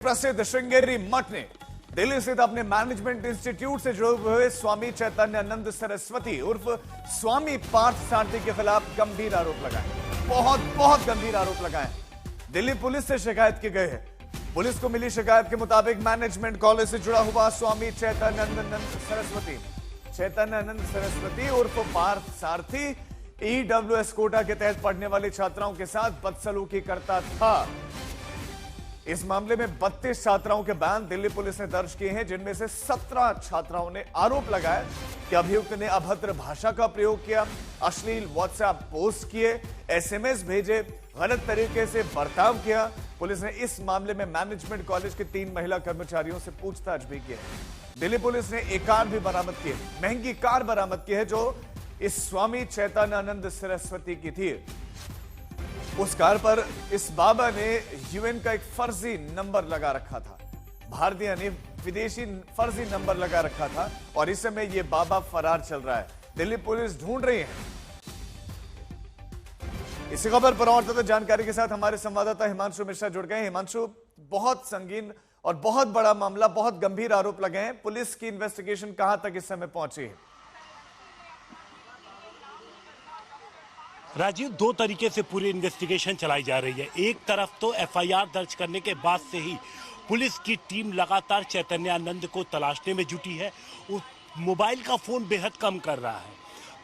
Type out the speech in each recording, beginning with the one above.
प्रसिद्ध श्रृंगेरी मठ ने दिल्ली स्थित अपने मैनेजमेंट इंस्टीट्यूट से जुड़े हुए स्वामी चैतन्यानंद सरस्वती उर्फ स्वामी पार्थ सारथी के खिलाफ गंभीर आरोप लगाए। बहुत गंभीर आरोप लगाए। दिल्ली पुलिस से शिकायत की गई है। पुलिस को मिली शिकायत के मुताबिक मैनेजमेंट कॉलेज से जुड़ा हुआ स्वामी चैतन्यानंद सरस्वती उर्फ पार्थ सारथी ईडब्ल्यूएस कोटा के तहत पढ़ने वाली छात्राओं के साथ बदसलूकी करता था। इस मामले में 32 छात्राओं के बयान दिल्ली पुलिस ने दर्ज किए हैं, जिनमें से 17 छात्राओं ने आरोप लगाया कि अभियुक्त ने अभद्र भाषा का प्रयोग किया, अश्लील व्हाट्सएप पोस्ट किए, एसएमएस भेजे, गलत तरीके से बर्ताव किया। पुलिस ने इस मामले में मैनेजमेंट कॉलेज के 3 महिला कर्मचारियों से पूछताछ भी की है। दिल्ली पुलिस ने एक कार भी बरामद की है, महंगी कार बरामद की है, जो इस स्वामी चैतन्यानंद सरस्वती की थी। उस कार पर इस बाबा ने यूएन का एक फर्जी नंबर लगा रखा था, भारतीय ने विदेशी फर्जी नंबर लगा रखा था और इस समय यह बाबा फरार चल रहा है। दिल्ली पुलिस ढूंढ रही है। इसी खबर पर और ज्यादा जानकारी के साथ हमारे संवाददाता हिमांशु मिश्रा जुड़ गए। हिमांशु, बहुत संगीन और बहुत बड़ा मामला, बहुत गंभीर आरोप लगे हैं। पुलिस की इन्वेस्टिगेशन कहां तक इस समय पहुंची है? राजीव, 2 तरीके से पूरी इन्वेस्टिगेशन चलाई जा रही है। एक तरफ तो एफआईआर दर्ज करने के बाद से ही पुलिस की टीम लगातार चैतन्यानंद को तलाशने में जुटी है। उस मोबाइल का फोन बेहद कम कर रहा है,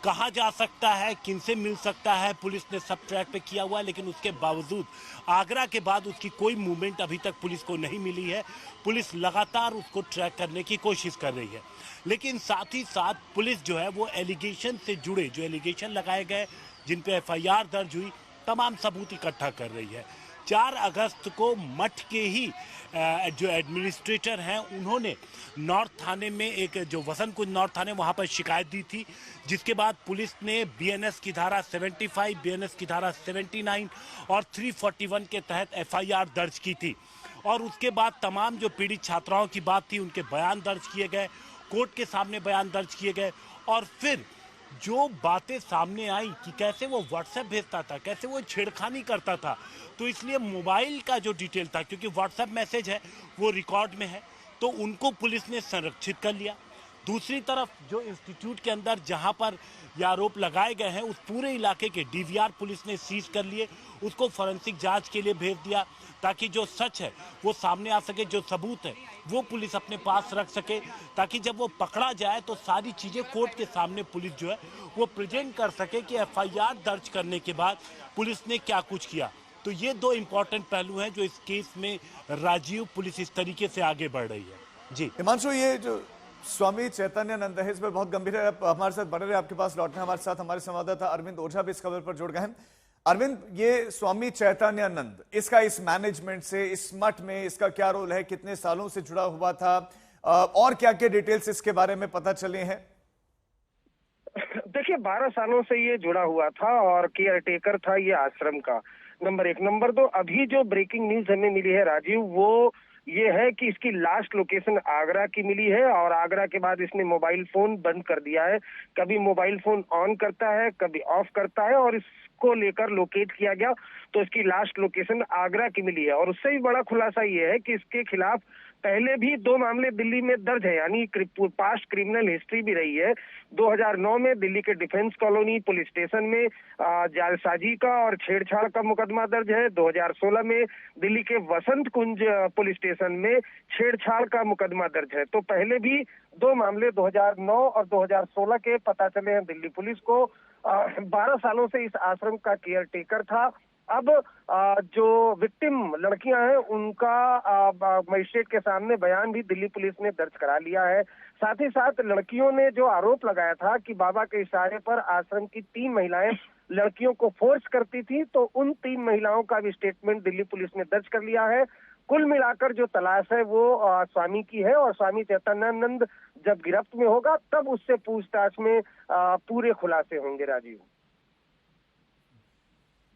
कहाँ जा सकता है, किनसे मिल सकता है, पुलिस ने सब ट्रैक पे किया हुआ है, लेकिन उसके बावजूद आगरा के बाद उसकी कोई मूवमेंट अभी तक पुलिस को नहीं मिली है। पुलिस लगातार उसको ट्रैक करने की कोशिश कर रही है, लेकिन साथ ही साथ पुलिस जो है वो एलिगेशन से जुड़े, जो एलिगेशन लगाए गए, जिन पे एफआईआर दर्ज हुई, तमाम सबूत इकट्ठा कर रही है। 4 अगस्त को मठ के ही जो एडमिनिस्ट्रेटर हैं, उन्होंने नॉर्थ थाने में एक जो वसंत कुंज नॉर्थ थाने, वहां पर शिकायत दी थी, जिसके बाद पुलिस ने बीएनएस की धारा 75, बीएनएस की धारा 79 और 341 के तहत एफआईआर दर्ज की थी। और उसके बाद तमाम जो पीड़ित छात्राओं की बात थी, उनके बयान दर्ज किए गए, कोर्ट के सामने बयान दर्ज किए गए। और फिर जो बातें सामने आई कि कैसे वो व्हाट्सएप भेजता था, कैसे वो छेड़खानी करता था, तो इसलिए मोबाइल का जो डिटेल था, क्योंकि व्हाट्सएप मैसेज है वो रिकॉर्ड में है, तो उनको पुलिस ने संरक्षित कर लिया। दूसरी तरफ जो इंस्टीट्यूट के अंदर जहां पर ये आरोप लगाए गए हैं, उस पूरे इलाके के डीवीआर पुलिस ने सीज कर लिए, उसको फॉरेंसिक जांच के लिए भेज दिया, ताकि जो सच है वो सामने आ सके, जो सबूत है वो पुलिस अपने पास रख सके, ताकि जब वो पकड़ा जाए तो सारी चीजें कोर्ट के सामने पुलिस जो है वो प्रेजेंट कर सके कि एफआईआर दर्ज करने के बाद पुलिस ने क्या कुछ किया। तो ये 2 इंपॉर्टेंट पहलू हैं जो इस केस में राजीव पुलिस इस तरीके से आगे बढ़ रही है। जी हिमांशु, ये जो स्वामी चैतन्यानंद है, इस पर बहुत गंभीर है। हमारे साथ बने रहे, आपके पास लौटने हमारे साथ हमारे संवाददाता अरविंद ओझा भी इस खबर पर जुड़ गए हैं। अरविंद, ये स्वामी चैतन्यानंद, इसका इस मैनेजमेंट से, इस मठ में इसका क्या रोल है, कितने सालों से जुड़ा हुआ था, और क्या क्या डिटेल्स इसके बारे में पता चले हैं? देखिए, 12 सालों से ये जुड़ा हुआ था और केयर टेकर था ये आश्रम का। नंबर 1। नंबर 2, अभी जो ब्रेकिंग न्यूज हमें मिली है राजीव, वो ये है कि इसकी लास्ट लोकेशन आगरा की मिली है और आगरा के बाद इसने मोबाइल फोन बंद कर दिया है। कभी मोबाइल फोन ऑन करता है, कभी ऑफ करता है, और इसको लेकर लोकेट किया गया तो इसकी लास्ट लोकेशन आगरा की मिली है। और उससे भी बड़ा खुलासा ये है कि इसके खिलाफ पहले भी 2 मामले दिल्ली में दर्ज है, यानी पास्ट क्रिमिनल हिस्ट्री भी रही है। 2009 में दिल्ली के डिफेंस कॉलोनी पुलिस स्टेशन में जालसाजी का और छेड़छाड़ का मुकदमा दर्ज है। 2016 में दिल्ली के वसंत कुंज पुलिस स्टेशन में छेड़छाड़ का मुकदमा दर्ज है। तो पहले भी 2 मामले 2009 और 2016 के पता चले हैं दिल्ली पुलिस को। 12 सालों से इस आश्रम का केयर टेकर था। अब जो विक्टिम लड़कियां हैं, उनका मजिस्ट्रेट के सामने बयान भी दिल्ली पुलिस ने दर्ज करा लिया है। साथ ही साथ लड़कियों ने जो आरोप लगाया था कि बाबा के इशारे पर आश्रम की 3 महिलाएं लड़कियों को फोर्स करती थी, तो उन 3 महिलाओं का भी स्टेटमेंट दिल्ली पुलिस ने दर्ज कर लिया है। कुल मिलाकर जो तलाश है वो स्वामी की है, और स्वामी चैतन्यानंद जब गिरफ्त में होगा तब उससे पूछताछ में पूरे खुलासे होंगे। राजीव,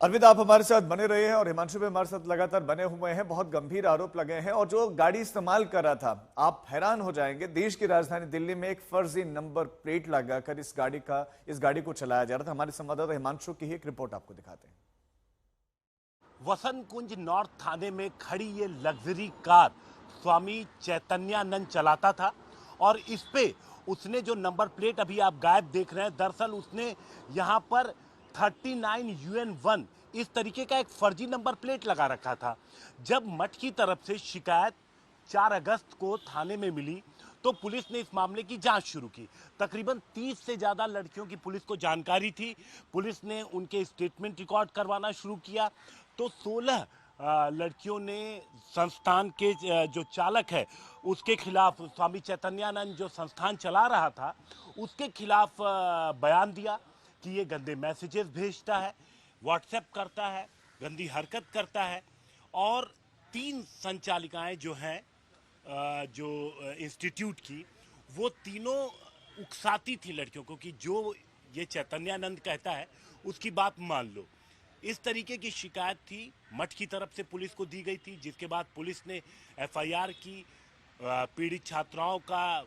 अरविंद, आप हमारे साथ बने रहे हैं और हिमांशु भी हमारे साथ लगातार बने हुए हैं। बहुत गंभीर आरोप लगे हैं और जो गाड़ी इस्तेमाल कर रहा था, आप हैरान हो जाएंगे, देश की राजधानी दिल्ली में एक फर्जी नंबर प्लेट लगाकर इस गाड़ी को चलाया जा रहा था। हमारे संवाददाता हिमांशु की एक रिपोर्ट आपको दिखाते हैं। वसंत कुंज नॉर्थ थाने में खड़ी ये लग्जरी कार स्वामी चैतन्यानंद चलाता था और इस पे उसने जो नंबर प्लेट अभी आप गायब देख रहे हैं, दरअसल उसने यहाँ पर 39 UN1 इस तरीके का एक फर्जी नंबर प्लेट लगा रखा था। जब मठ की तरफ से शिकायत 4 अगस्त को थाने में मिली तो पुलिस ने इस मामले की जांच शुरू की। तकरीबन 30 से ज़्यादा लड़कियों की पुलिस को जानकारी थी। पुलिस ने उनके स्टेटमेंट रिकॉर्ड करवाना शुरू किया तो 16 लड़कियों ने संस्थान के जो चालक है उसके खिलाफ, स्वामी चैतन्यानंद जो संस्थान चला रहा था उसके खिलाफ बयान दिया कि ये गंदे मैसेजेस भेजता है, व्हाट्सएप करता है, गंदी हरकत करता है। और 3 संचालिकाएं जो हैं जो इंस्टीट्यूट की, वो तीनों उकसाती थी लड़कियों को कि जो ये चैतन्यानंद कहता है उसकी बात मान लो। इस तरीके की शिकायत थी, मठ की तरफ से पुलिस को दी गई थी, जिसके बाद पुलिस ने FIR की, पीड़ित छात्राओं का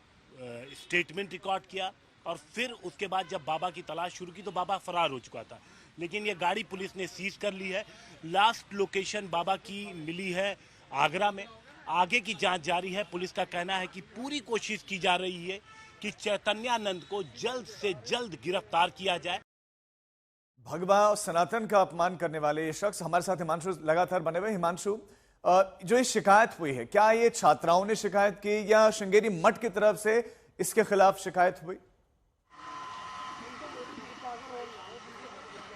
स्टेटमेंट रिकॉर्ड किया और फिर उसके बाद जब बाबा की तलाश शुरू की तो बाबा फरार हो चुका था। लेकिन ये गाड़ी पुलिस ने सीज कर ली है। लास्ट लोकेशन बाबा की मिली है आगरा में। आगे की जांच जारी है। पुलिस का कहना है कि पूरी कोशिश की जा रही है कि चैतन्यानंद को जल्द से जल्द गिरफ्तार किया जाए। भगवा और सनातन का अपमान करने वाले ये शख्स हमारे साथ हिमांशु लगातार बने हुए। हिमांशु, जो ये शिकायत हुई है, क्या ये छात्राओं ने शिकायत की या श्रृंगेरी मठ की तरफ से इसके खिलाफ शिकायत हुई?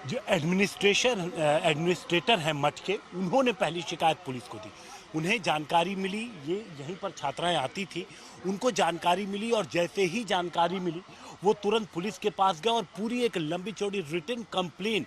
जो एडमिनिस्ट्रेटर हैं मठ के, उन्होंने पहली शिकायत पुलिस को दी। उन्हें जानकारी मिली, ये यहीं पर छात्राएं आती थी, उनको जानकारी मिली और जैसे ही जानकारी मिली वो तुरंत पुलिस के पास गए और पूरी एक लंबी चौड़ी रिटन कंप्लेन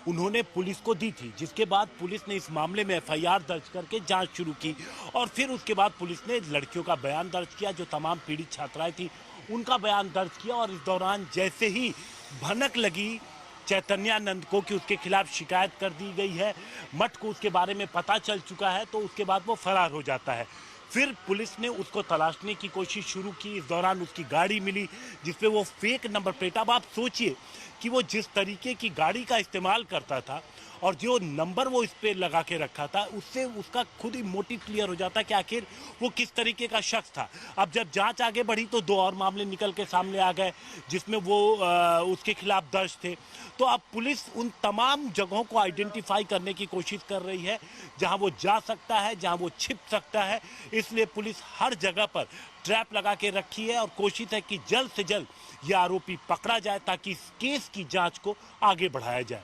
उन्होंने पुलिस को दी थी। जिसके बाद पुलिस ने इस मामले में FIR दर्ज करके जांच शुरू की और फिर उसके बाद पुलिस ने लड़कियों का बयान दर्ज किया, जो तमाम पीड़ित छात्राएं थी उनका बयान दर्ज किया। और इस दौरान जैसे ही भनक लगी चैतन्यानंद को कि उसके खिलाफ शिकायत कर दी गई है, मठ को उसके बारे में पता चल चुका है, तो उसके बाद वो फरार हो जाता है। फिर पुलिस ने उसको तलाशने की कोशिश शुरू की। इस दौरान उसकी गाड़ी मिली जिसपे वो फेक नंबर प्लेट, अब आप सोचिए कि वो जिस तरीके की गाड़ी का इस्तेमाल करता था और जो नंबर वो इस पे लगा के रखा था, उससे उसका खुद ही मोटिव क्लियर हो जाता कि आखिर वो किस तरीके का शख्स था। अब जब जांच आगे बढ़ी तो 2 और मामले निकल के सामने आ गए जिसमें वो उसके खिलाफ दर्ज थे। तो अब पुलिस उन तमाम जगहों को आइडेंटिफाई करने की कोशिश कर रही है जहां वो जा सकता है, जहां वो छिप सकता है। इसलिए पुलिस हर जगह पर ट्रैप लगा के रखी है और कोशिश है कि जल्द से जल्द ये आरोपी पकड़ा जाए ताकि इस केस की जांच को आगे बढ़ाया जाए।